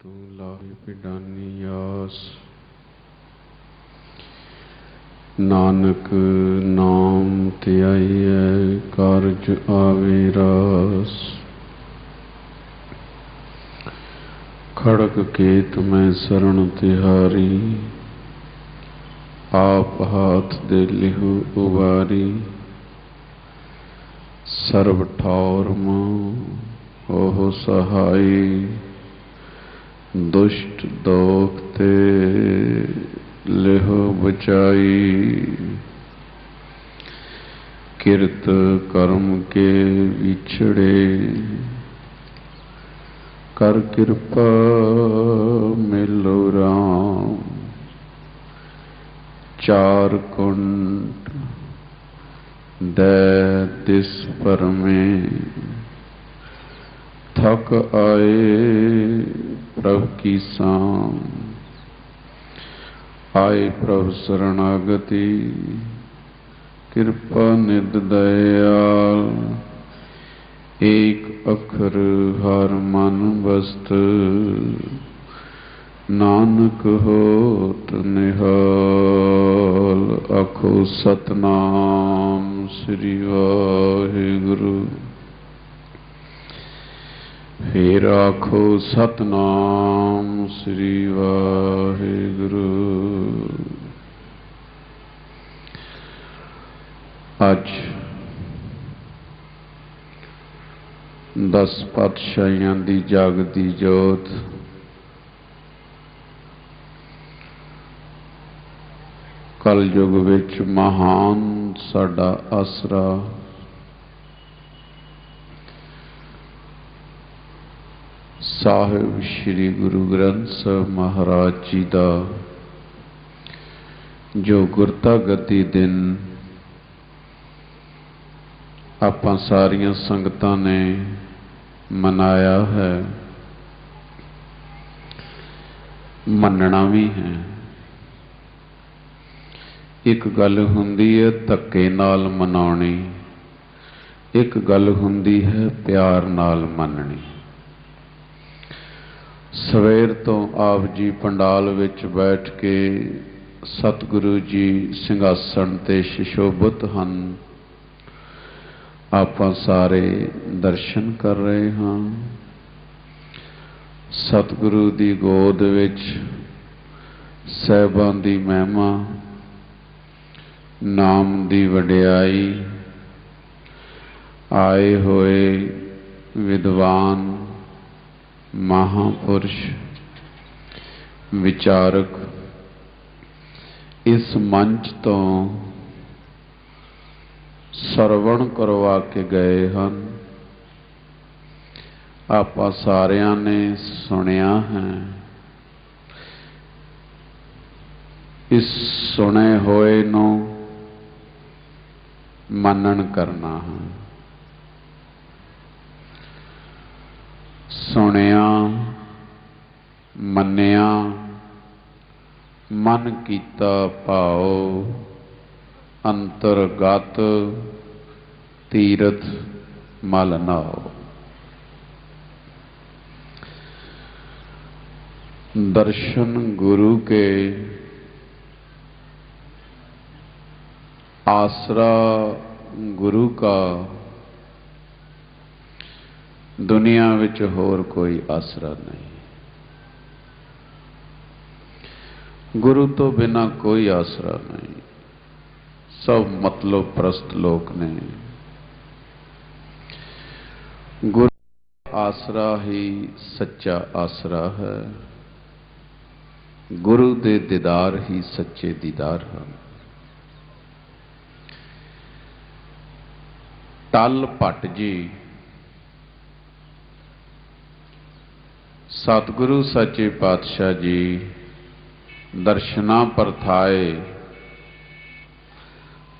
तू लाही पिडानी आस। नानक नाम ध्याइयै कारज आवे रास। खड़ग केत मैं शरण तिहारी, आप हाथ दे लिहु उबारी। सर्व ठौर मोह होहो सहाई, दुष्ट दोख ते लिहो बचाई। किरत कर्म के विछड़े, कर कृपा मिलो राम। चार कुंड दै तिस परमे, थक आए प्रभु की साम। आए प्रभु शरणागति, कृपा निध दयाल। एक अखर हर मन बस्त, नानक होत निहाल। आखो सतनाम श्री वाहिगुरु। फिर आखो सतनाम श्री वाहिगुरु। अज 10 पातशाहियां दी जागदी जोत कल युग विच महान साडा आसरा साहिब श्री गुरु ग्रंथ साहिब महाराज जी का जो गुरता गति दिन आपां सारियां संगतां ने मनाया है, मनना भी है। एक गल हुंदी है धक्के नाल मनाउणी, एक गल हुंदी है प्यार नाल मननी। सवेर तो आप जी पंडाल विच बैठ के सतगुरु जी सिंघासन ते सुशोभित हन। आपां सारे दर्शन कर रहे हाँ। सतगुरु दी गोद विच साहिबां दी महिमा, नाम दी वडियाई, आए होए विद्वान महापुरुष विचारक इस मंच तो सरवण करवा के गए हैं। आपां सारियां ने सुनिया है। इस सुने होए नू मनन करना है। सुनिया मन्निया मन कीता भाओ, अंतरगत तीरथ मल नाओ। दर्शन गुरु के आसरा गुरु का दुनिया विच होर कोई आसरा नहीं। गुरु तो बिना कोई आसरा नहीं। सब मतलब प्रस्त लोक ने। गुरु आसरा ही सच्चा आसरा है। गुरु दे दीदार ही सच्चे दीदार हैं। टल भट्ट जी सतगुरु सच्चे पातशाह जी दर्शना परथाए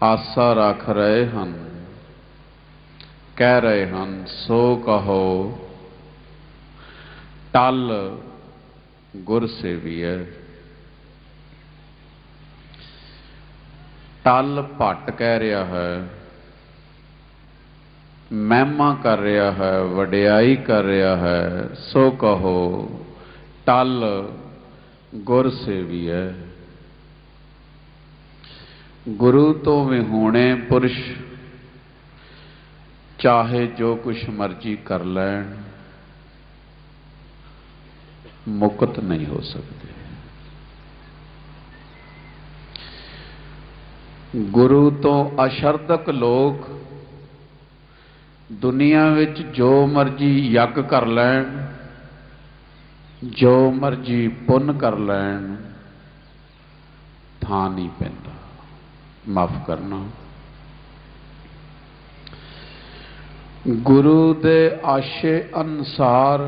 आसा रख रहे हैं। कह रहे हैं सो कहो टल गुर सेविए। टल भट्ट कह रहा है, महिमा कर रहा है, वडियाई कर रहा है। सो कहो टल गुर सेवियै। गुरु तो विहूणे पुरुष चाहे जो कुछ मर्जी कर लैन, मुक्त नहीं हो सकते। गुरु तो अशरदक लोग दुनिया विच जो मर्जी यज्ञ कर लैन, जो मर्जी पुण्य कर लैन, थां नहीं पैंदा। माफ करना, गुरु दे आशे अनुसार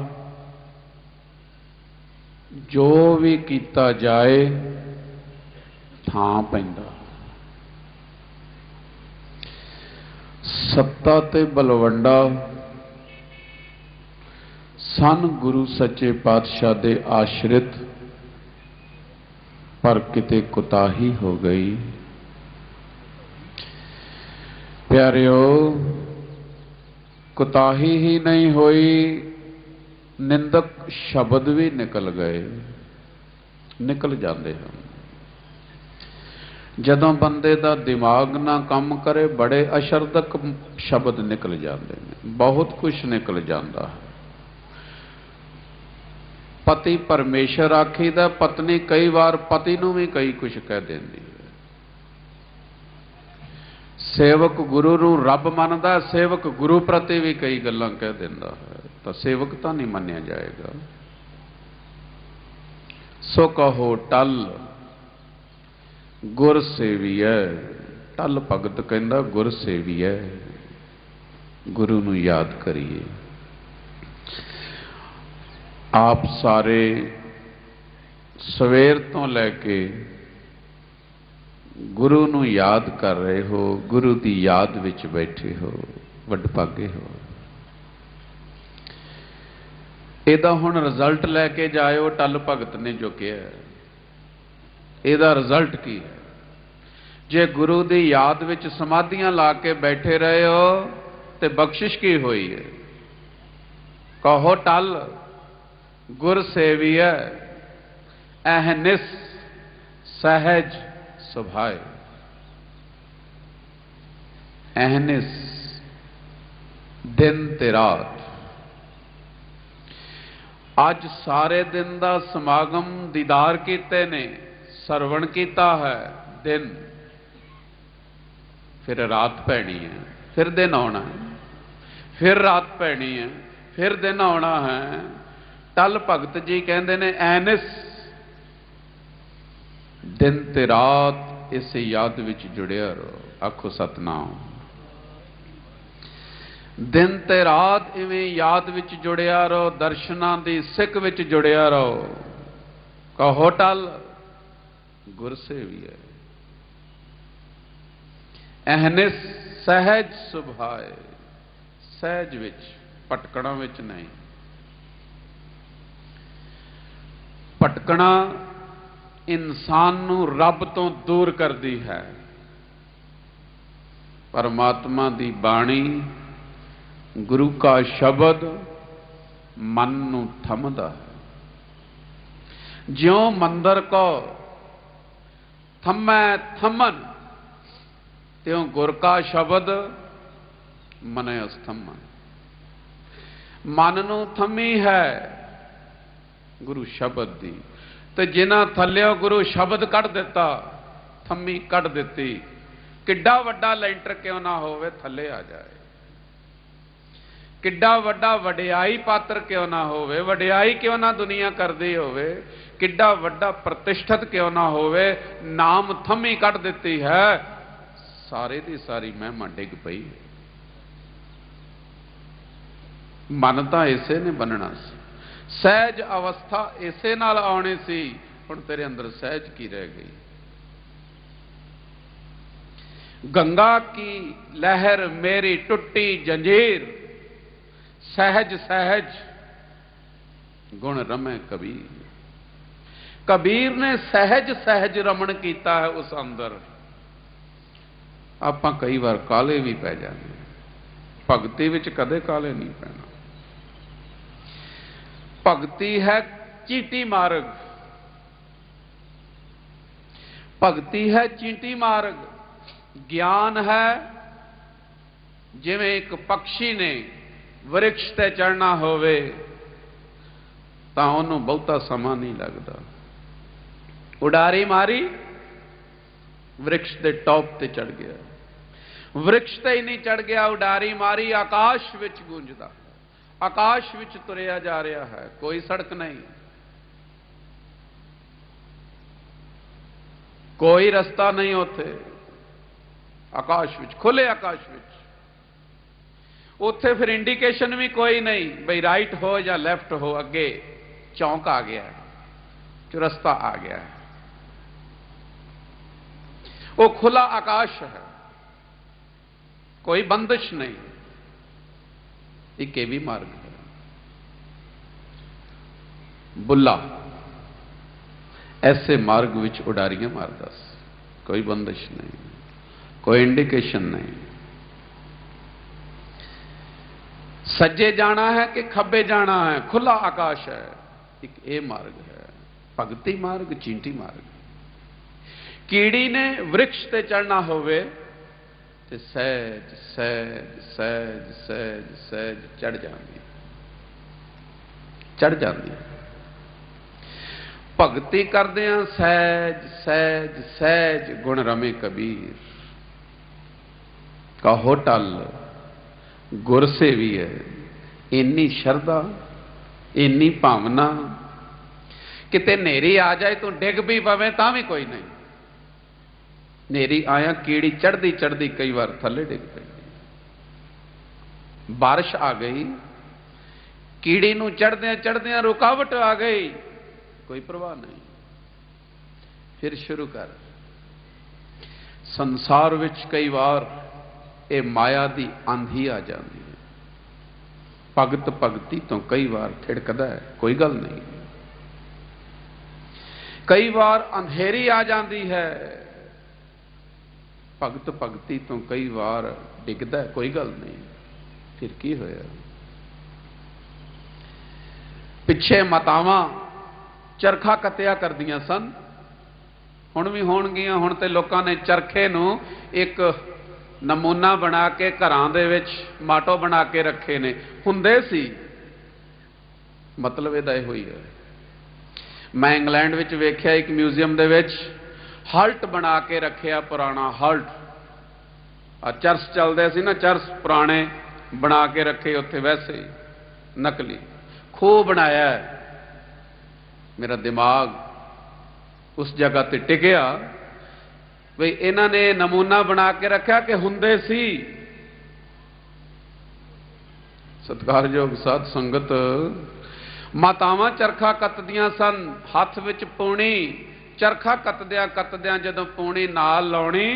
जो भी कीता जाए थां पैंदा। सत्ता ते बलवंडा सन गुरु सच्चे पातशाह दे आश्रित, पर किते कुताही हो गई। प्यारिओ, कुताही ही नहीं हुई, निंदक शब्द भी निकल गए, निकल जाते हैं। जदों बंदे का दिमाग ना काम करे, बड़े अशरदक शब्द निकल जाते हैं, बहुत कुछ निकल जाता है। पति परमेश्वर आखीदा, पत्नी कई बार पति नूं भी कई कुछ कह देंदी है। सेवक गुरु नूं रब मनदा, सेवक गुरु प्रति भी कई गल्लां कह दिंदा है, तो सेवक तो नहीं मन्निया जाएगा। सो कहो टल गुर सेवियै। टल भगत कहंदा गुर सेवियै, गुरु नूं याद करिए। आप सारे सवेर तो लैके गुरु नूं याद कर रहे हो, गुरु की याद विच बैठे हो, वडभागे हो। इहदा हुण रिजल्ट लैके जाओ। टल भगत ने जो कहा, इहदा रिजल्ट की है? जे गुरु की याद विच समाधियां ला के बैठे रहे हो तो बख्शिश की हुई है? कहो टल गुर सेवियै, अहनिस सहज सुभाए। अहनिस दिन ते रात। अज सारे दिन का समागम दीदार कीते ने, सरवण किया है दिन, फिर रात पैनी है, फिर दिन आना है, फिर रात पैनी है, फिर दिन आना है। टल भगत जी कहते ने एनिस दिन ते रात इस याद विच जुड़िया रहो। आखो सतनाम। दिन ते रात इवें याद विच जुड़िया रहो, दर्शनां दी सिक विच जुड़िया रहो। कहो टल गुर सेवियै, अहनिस सहज सुभाए। सहज विच, भटकणा विच नहीं। भटकना इंसान नू रब तो दूर करती है। परमात्मा दी बाणी, गुरु का शब्द मन नू थमदा है। ज्यों मंदिर को थमै थमन, त्यों गुर का शब्द मने अस्थमन। मन नू थमी है गुरु शब्द दी, तो जिन्हां थल्लियों गुरु शब्द कढ़ दिता, थम्मी कढ़ दिती, किड्डा वड्डा लेंटर क्यों ना होवे थल्ले आ जाए। किड्डा वड्डा वडियाई पात्र क्यों ना होवे, वडियाई क्यों ना दुनिया करदी होवे, किड्डा वड्डा प्रतिष्ठित क्यों ना होवे, नाम थम्मी कढ़ दिती है, सारे दी सारी महिमा डिग पई। मन तां इसे ने बनना सी, सहज अवस्था इसे नाल आउणी सी, हुण तेरे अंदर सहज की रह गई। गंगा की लहर मेरी टुट्टी जंजीर, सहज सहज गुण रमे कबीर। कबीर ने सहज सहज रमण किया है उस अंदर। आपां कई बार काले भी पै जाते, भगती विच कदे काले नहीं पैना। भगती है चींटी मार्ग, भगती है चींटी मार्ग। ज्ञान है जिवें एक पक्षी ने वृक्ष ते चढ़ना होवे तां उहनूं बहुता समा नहीं लगता। उडारी मारी, वृक्ष के टॉप ते चढ़ गया। वृक्ष ते ही नहीं चढ़ गया, उडारी मारी, आकाश विच गूंजदा, आकाश विच तुरिया जा रहा है। कोई सड़क नहीं, कोई रास्ता नहीं उथे, आकाश विच, खुले आकाश विच। उथे फिर इंडिकेशन भी कोई नहीं बई राइट हो या लैफ्ट हो, अगे चौंक आ गया है, चौरस्ता आ गया है। वो खुला आकाश है, कोई बंदिश नहीं। एक ये भी मार्ग है। बुल्ला ऐसे मार्ग विच उडारियां मारदा सी, कोई बंदिश नहीं, कोई इंडिकेशन नहीं। सज्जे जाना है कि खब्बे जाना है, खुला आकाश है। एक ये मार्ग है, भगती मार्ग, चींटी मार्ग। कीड़ी ने वृक्ष ते चढ़ना होवे ते सहज सहज सहज सहज सहज चढ़ जाती, चढ़ जाती। भगती करदियां सहज सहज सहज गुण रमे कबीर। कहो टल गुर से भी है, इन्नी शरदा, इन्नी भावना। किते नेरी आ जाए तो डिग भी पवे तां भी कोई नहीं। नेरी आया, कीड़ी चढ़ती चढ़ती कई बार थले डिग पई। बारिश आ गई, कीड़ी नूं चढ़दे चढ़दे रुकावट आ गई, कोई परवाह नहीं, फिर शुरू कर। संसार विच कई बार ये माया दी आंधी आ जाती है। भगत भगती तो कई बार ठिड़कदा है, कोई गल नहीं। कई बार अंधेरी आ जाती है, भगत भगती तो कई बार डिगदा है, कोई गल नहीं। फिर की होया? पिछे मातावां चरखा कत्तिया करदियां सन, हुण भी होणगियां। हुण ते लोकां ने चरखे नूं एक नमूना बना के घरां दे विच माटो बना के रखे ने। हुंदे सी, मतलब इहदा इहो ही है। मैं इंग्लैंड विच वेख्या एक म्यूजियम दे विच हल्ट बना के रखिया, पुराना हल्ट। चरस चलते सी ना, चरस पुराने बना के रखे उत्थे, वैसे ही नकली खूह बनाया है। मेरा दिमाग उस जगह ते टिकिया बई इन्हां ने नमूना बना के रखा कि हुंदे सी। सत्कारयोग साध संगत, मातावां चरखा कतदियां सन, हथ विच पूणी। चरखा कतद्या कतद्या जदों पूणी नाल लाउणी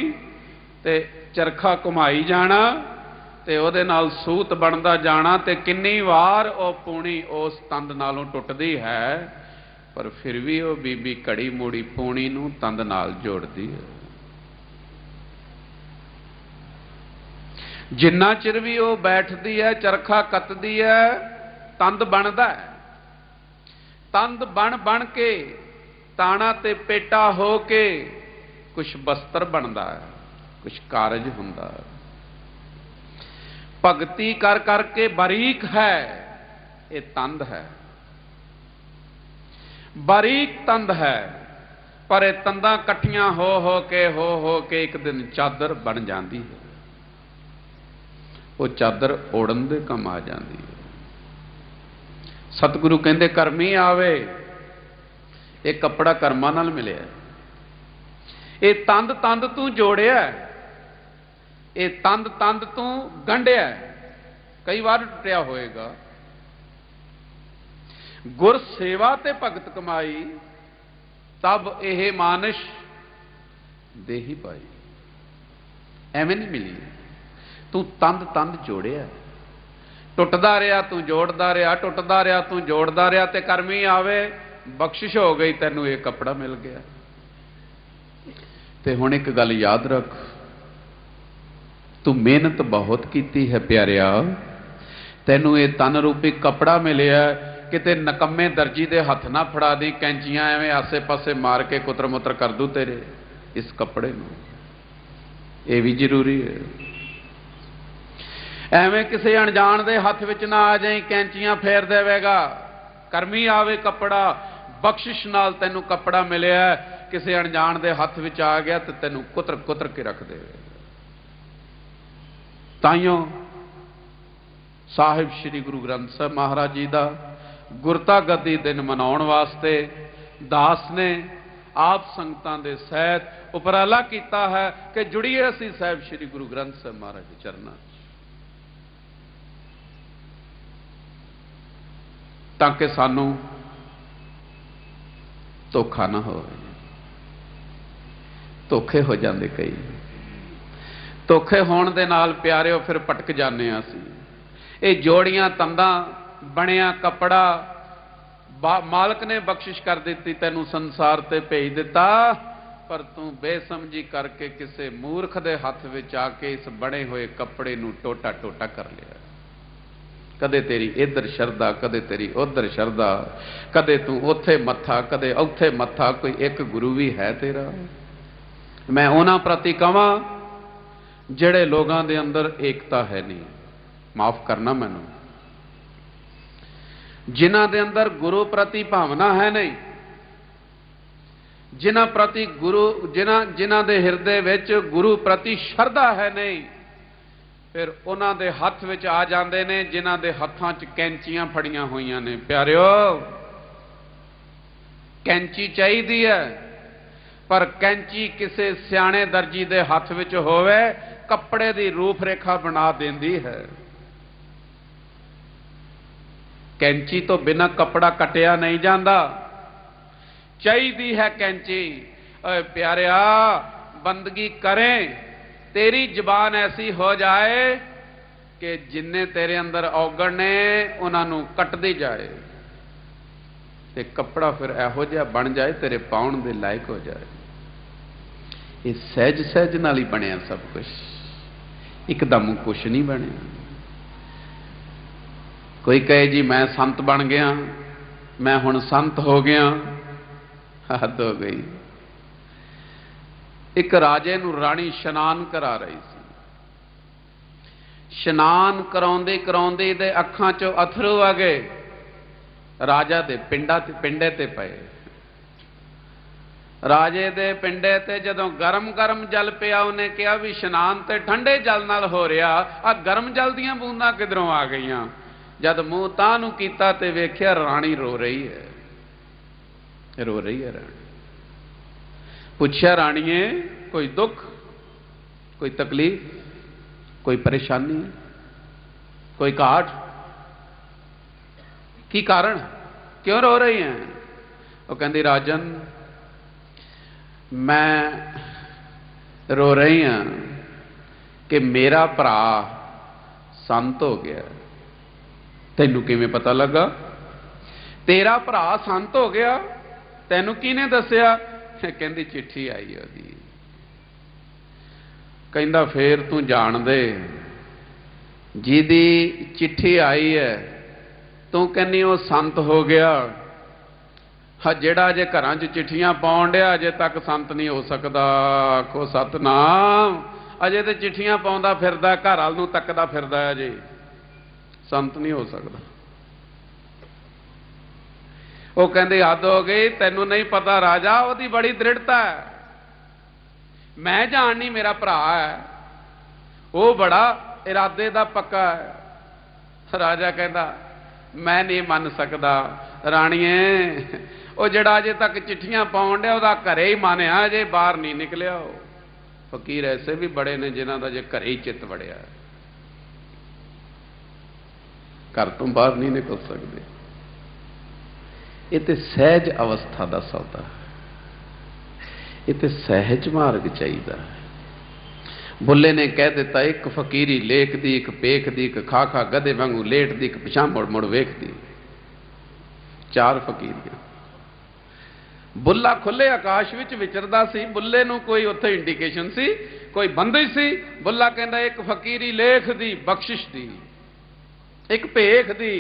ते चरखा घुमाई जाना ते उहदे नाल सूत बनदा जाना, ते किन्नी वार ओ पूणी उस तंद नालों टुटदी है, पर फिर भी वो बीबी घड़ी मूड़ी पूणी नूं तंद नाल जोड़दी है। जिन्ना चिर भी वो बैठदी है, चरखा कतदी है, तंद बनदा है। तंद बन बन के ताना ते पेटा हो के कुछ बस्तर बनता है, कुछ कारज हुंदा है। भगती कर करके बारीक है, ये तंद है, बारीक तंद है। पर ये तंदा कट्ठियां हो के एक दिन चादर बन जाती है। वो चादर ओढ़न दे काम आ जाती है। सतगुरु कहते करमी आवे, एक कपड़ा कर्मां नाल मिलिया। ये तंद तंद तू जोड़िया, ये तंद तंद तू गंढिया, कई बार टुटिया होएगा। गुर सेवा ते भगत कमाई, तब यह मानश देही पाई। एवें नहीं मिली, तू तंद तंद जोड़िया, टुटदा रहा तू जोड़दा रहा, टुटदा रहा तू जोड़दा रहा, ते करमी आवे, बख्शिश हो गई, तैनू ये कपड़ा मिल गया। ते हुण एक गल याद रख, तू मेहनत बहुत कीती है प्यारिया, तैनू ये तन रूपी कपड़ा मिलिया किते नकम्मे दर्जी दे हथ ना फड़ा दी, कैंचियां एवें आसे पासे मार के कुतर मुतर कर दूं तेरे इस कपड़े नूं। ये भी जरूरी है। एवें किसी अणजान दे हथ विच ना आ जाई, कैंचियां फेर देवेगा, करमी आवे कपड़ा, बख्शिश नाल तैनूं कपड़ा मिलिया, किसी अणजान दे हथ विच आ गया तो तैनूं कुतर कुतर के रख देवेगा। ताइयों साहिब श्री गुरु ग्रंथ साहिब महाराज जी का गुरता गद्दी दिन मनाउण वास्ते दास ने आप संगतां दे सहित उपराला किया है कि जुड़िए असीं साहिब श्री गुरु ग्रंथ साहिब महाराज के चरनां ताकि सानू धोखा ना हो। धोखे हो जाते कई, धोखे होण दे नाल प्यारिओ फिर पटक जाने असीं। ये जोड़ियां तंदा बनिया कपड़ा मालक ने बख्शिश कर दी, तैनू संसार ते भेज दिता, पर तू बेसमझी करके किसी मूर्ख दे हथ विच आके इस बने हुए कपड़े नू टोटा टोटा कर लिया। कदे तेरी इधर शरदा, कदे तेरी उधर शरदा, कदे तू उथे मत्था, कदे उथे मत्था। कोई एक गुरु भी है तेरा? मैं उन्हां प्रति कहां जिहड़े लोगों के अंदर एकता है नहीं, माफ करना मैनू, जिन्हां दे अंदर गुरु प्रति भावना है नहीं, जिन्हां प्रति गुरु जिन्हां दे हिरदे विच गुरु प्रति शरदा है नहीं, फिर उन्हां दे हथ विच आ जांदे ने जिन्हां दे हत्थां च कैंचियां फड़ियां होईयां ने। प्यारिओ, कैंची चाहिदी है, पर कैंची किसी सियाणे दर्जी दे हथ विच होवे कपड़े दी रूप रेखा बना देंदी है। कैंची तो बिना कपड़ा कटिया नहीं जाता, चाहिदी है कैंची। प्यारिया, बंदगी करें, तेरी जबान ऐसी हो जाए कि जिन्ने तेरे अंदर औगण ने उन्होंने कटदी जाए, ते कपड़ा फिर इहो जिहा बन जाए तेरे पाउण दे लायक हो जाए। ये सहज सहज नाल ही बनया सब कुछ, एकदम कुछ नहीं बनया। कोई कहे जी मैं संत बन गया, मैं हुण संत हो गया, हद हो गई। एक राजे नूं राणी शनान करा रही सी, शनान कराउंदे कराउंदे दे अखां चों अथरू आ गए, राजा दे पिंडे ते पए। राजे दे पिंडे ते जदों गरम गरम जल पिया, उन्हें कहा भी शनान ते ठंडे जल नाल हो रहा, आ गरम जल दीयां बूंदां किधरों आ गईयां। जद मूँह तां नूं कीता ते वेख्या राणी रो रही है, रो रही है राणी। पूछया, राणीए कोई दुख, कोई तकलीफ, कोई परेशानी, कोई काट, की कारण, क्यों रो रही हैं? वो कहती, राजन मैं रो रही हाँ कि मेरा भरा संत हो गया। तैनू किवें पता लगा? तेरा भरा संत हो गया, तैनू किने दस्या? कहती चिट्ठी आई ओदी। कहंदा फिर तू जान दे, जिहदी चिट्ठी आई है तू कहनी वो संत हो गया, हाँ जेड़ा अजे घरां च चिट्ठियां पाउण डिया अजे तक संत नहीं हो सकदा। आखो सतनाम, अजे तो चिट्ठियां पाउंदा फिरदा, घर वाल नूं तकदा फिरदा, अजे संत नहीं हो सकदा। वो कहंदे हद हो गई, तैनू नहीं पता राजा, ओदी बड़ी दृढ़ता है। मैं जाननी मेरा भरा है, वो बड़ा इरादे दा पक्का है। राजा कहंदा मैं नहीं मन सकदा राणीए, वो जड़ा अजे तक चिट्ठियां पाउण डिया ओहदा घरे ही मन है, अजे बाहर नहीं निकलिया। फकीर ऐसे भी बड़े ने जिन्हां दा जे घरे ही चित वड़िया, घर तो बाहर नहीं निकल सकते। ये तो सहज अवस्था का सौदा है, ये तो सहज मार्ग चाहिए। बुले ने कह दिता, एक फकीरी लेख दी, एक पेख दी, एक खा खा गधे वांगू लेट दी, एक पिछा मुड़ मुड़ वेख दी। चार फकीरियां। बुला खुले आकाश विच विचरदा सी, बुले नूं कोई उत्थे इंडिकेशन सी, कोई बंदिश सी। बुला कहंदा एक फकीरी लेख दी, बख्शिश दी, एक भेख दी,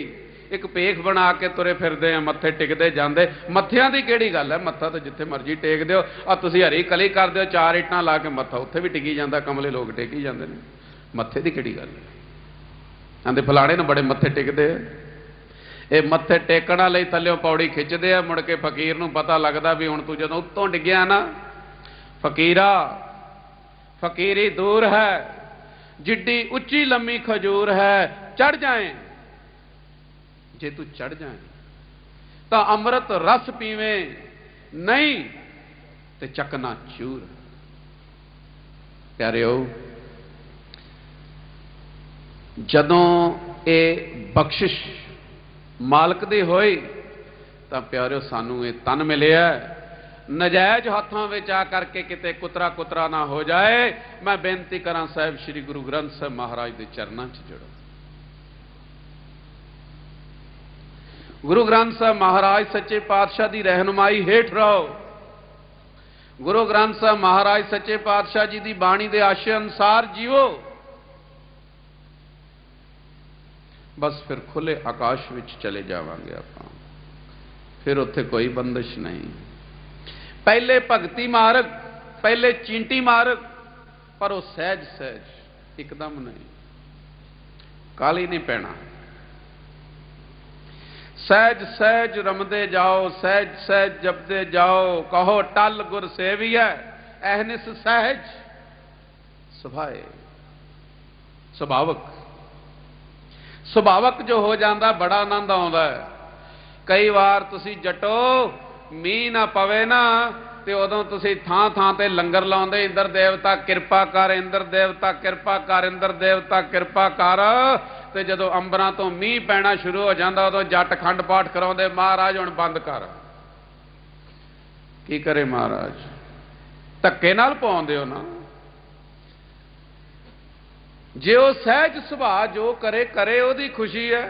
एक पेख बना के तुरे फिरदे आ, मत्थे टिकते जाते। मत्थियां की किहड़ी गल है, मत्था तो जिथे मर्जी टेक दो। आ तुसीं हरी कली कर दो, 4 इट्टां ला के मत्था उत्थे भी टिकी जाता, कमले लोग टेकी जाते हैं। मत्थे की किहड़ी गल है? आंदे फलाणे ने बड़े मत्थे टिकते हैं। ये मत्थे टेकण लई थल्लियों पौड़ी खिंचते हैं, मुड़ के फकीर नूं पता लगता भी हुण तूं जदों उत्तों डिग्गिया ना, फकीरा फकीरी दूर है, जिड्डी उच्ची लम्मी खजूर है, चढ़ जाए। जे तू चढ़ जाए तो अमृत रस पीवे, नहीं तो चकना चूर। प्यारिओ, जदों ये बख्शिश मालक दी होई तो प्यारिओ सानू ये तन मिलिया। नजायज हाथों में आ करके किते कुतरा कुतरा ना हो जाए। मैं बेनती करा साहब श्री गुरु ग्रंथ साहब महाराज के चरणों च जुड़ो। गुरु ग्रंथ साहब महाराज सच्चे पातशाह की रहनुमाई हेठ रहो। गुरु ग्रंथ साहब महाराज सच्चे पातशाह जी की बाणी के आशे अनुसार जीवो। बस फिर खुले आकाश विच चले जावांगे आपां, फिर उत्थे कोई बंदिश नहीं। पहले भगती मार्ग, पहले चींटी मार्ग, पर वो सहज सहज एकदम नहीं, काली नहीं पैना। सहज सहज रमदे जाओ, सहज सहज जपदे जाओ। कहो टल गुर सेविया, अहनिस सहज सुभाए। सुभावक सुभावक जो हो जाता बड़ा आनंद आता है। कई बार तुसी जटो मीह ना पवे ना ते उदों तुसी थां थां ते लंगर लाउंदे, इंद्र देवता किरपा कर, इंद्र देवता किरपा कर, इंद्र देवता किरपा कर। ते जदों अंबरां तो मीह पैना शुरू हो जाता उदों जट खंड पाठ कराउंदे, महाराज हुण बंद कर। की करे महाराज, धक्के नाल पाउंदे हो ना। जे वो सहज सुभाਅ जो करे करे ओदी खुशी है,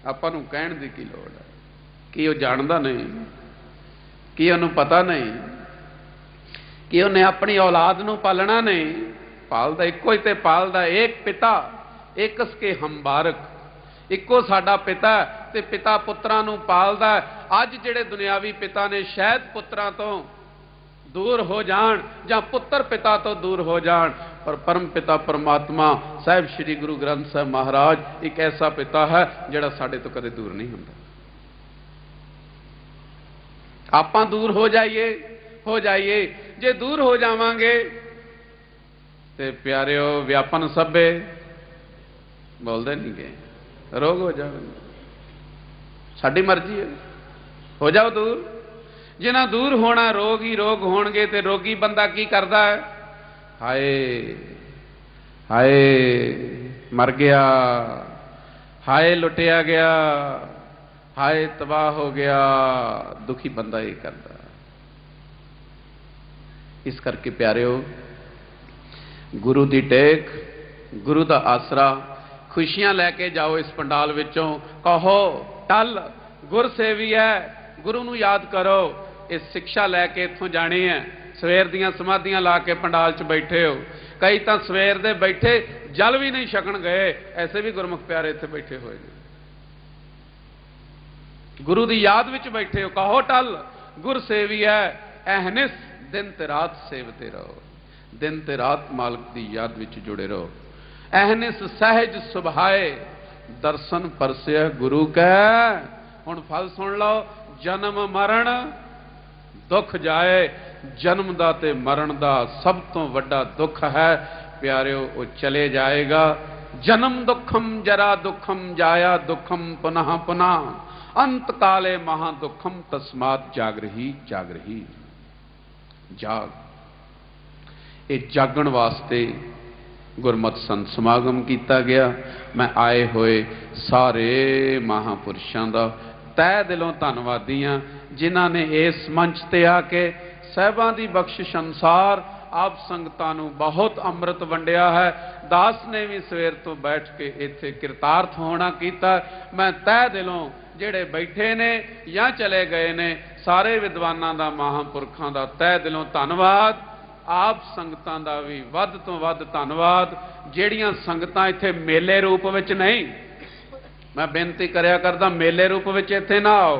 आपां नूं कहण दी की लोड़ है? कि वो जानदा नहीं, कि उन्होंने पता नहीं, कि उन्हें अपनी औलाद नूं पालना नहीं? पालदा इक्को ही ते पालदा, एक पिता एक के हम बारक। इक्को साडा पिता ते पिता पुत्रां नूं पालदा। अज जिहड़े दुनियावी पिता ने शायद पुत्रां तो दूर हो जाण जां पुत्र पिता तो दूर हो जाण, पर परम पिता परमात्मा साहिब श्री गुरु ग्रंथ साहिब महाराज एक ऐसा पिता है जिहड़ा साडे तो कदे दूर नहीं हुंदा। आपां दूर हो जाइए, जे दूर हो जावांगे ते प्यारिओ व्यापन सभे बोलते नहीं गए, रोग हो जाएंगे। साडी मर्जी है, हो जाओ दूर। जिन्ना दूर होना रोग ही रोग होणगे ते रोगी बंदा की करदा है? हाय हाय मर गया, हाय लुटिया गया, हाय तबाह हो गया। दुखी बंदा ही करता। इस करके प्यारिओ गुरु दी टेक, गुरु दा आसरा, खुशियां लैके जाओ इस पंडाल विचों। कहो टल गुर सेवी है, गुरु नूं याद करो। इस शिक्षा लैके इत्थों जानी है। सवेर दियां समाधियां ला के पंडाल च बैठे हो, कई तो सवेर दे बैठे जल भी नहीं छकण गए, ऐसे भी गुरमुख प्यारे इत्थे बैठे हुए हैं। गुरु दी याद विच बैठे हो। कहो टल गुर सेवी है, अहनिस दिन ते रात सेवते रहो। दिन ते रात मालक की याद विच जुड़े रहो। अहनिस सहज सुभाए, दर्शन परसे गुरु कै। हुण फल सुन लो, जन्म मरण दुख जाए। जन्म दा ते मरण दा सब तो वड्डा दुख है प्यारिओ, वो चले जाएगा। जन्म दुखम जरा दुखम जाया दुखम पुनः पुनः, अंत काले महा दुखम तस्मात् जागरही जागरही। जाग, ये जागण वास्ते गुरमत संत समागम किया गया। मैं आए हुए सारे महापुरुषों का तय दिलों धन्नवादी हाँ, जिन्हों ने इस मंच ते आके साहिबां दी बख्शिश अनुसार आप संगतां नूं बहुत अमृत वंडिया है। दास ने भी सवेर तो बैठ के इत्थे किरतार्थ होना कीता। मैं तय दिलों जिहड़े बैठे ने या चले गए ने सारे विद्वानां दा, महापुरखां दा तय दिलों धन्नवाद। आप संगतां दा भी वध तो वध धन्नवाद। जिहड़ियां संगतां इत्थे मेले रूप विच नहीं, मैं बेनती करया करदा मेले रूप विच इत्थे ना आओ।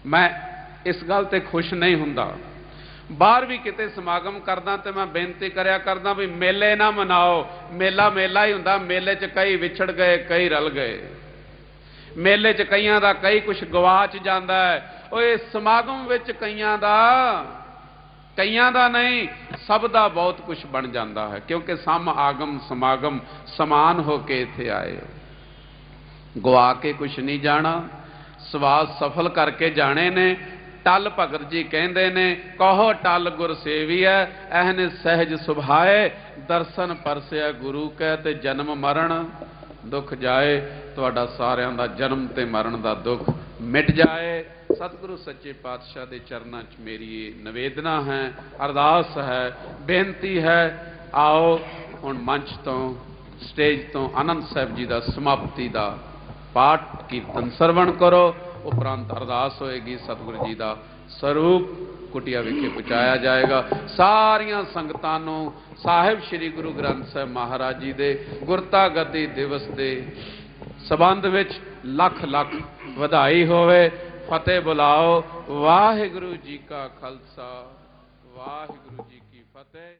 मैं इस गल ते खुश नहीं हुंदा। बाहर भी किते समागम करदा ते मैं बेनती करया करदा भी मेले ना मनाओ। मेला मेला ही हुंदा, मेले च कई विछड़ गए, कई रल गए। मेले च कईयां दा कई कुछ गवाच जांदा है। ओए समागम विच कईयां दा नहीं, सब दा बहुत कुछ बन जाता है, क्योंकि सम आगम समागम समान होके इत्थे आए हो। गवा के कुछ नहीं जाना, सवास सफल करके जाने ने। टल भगत जी कहते ने, कहो टल गुर सेविया एहने सहज सुभाए, दर्शन परसिया गुरु कै ते जन्म मरण दुख जाए। तुहाडा सारियां दा जन्म ते मरण दा दुख मिट जाए। सतगुरु सच्चे पातशाह के चरणों च मेरी ये निवेदना है, अरदास है, बेनती है। आओ हुण मंच तो स्टेज तो आनंद साहब जी का समाप्ति का पाठ कीर्तन सरवण करो। उपरंत अरदास होएगी, सतगुरु जी का स्वरूप कुटिया विखे पहुँचाया जाएगा। सारियां संगतां नूं साहिब श्री गुरु ग्रंथ साहिब महाराज जी के गुरता गद्दी दिवस के संबंध विच लख लख वधाई होवे। फतेह बुलाओ। वाहिगुरु जी का खालसा, वाहिगुरु जी की फतेह।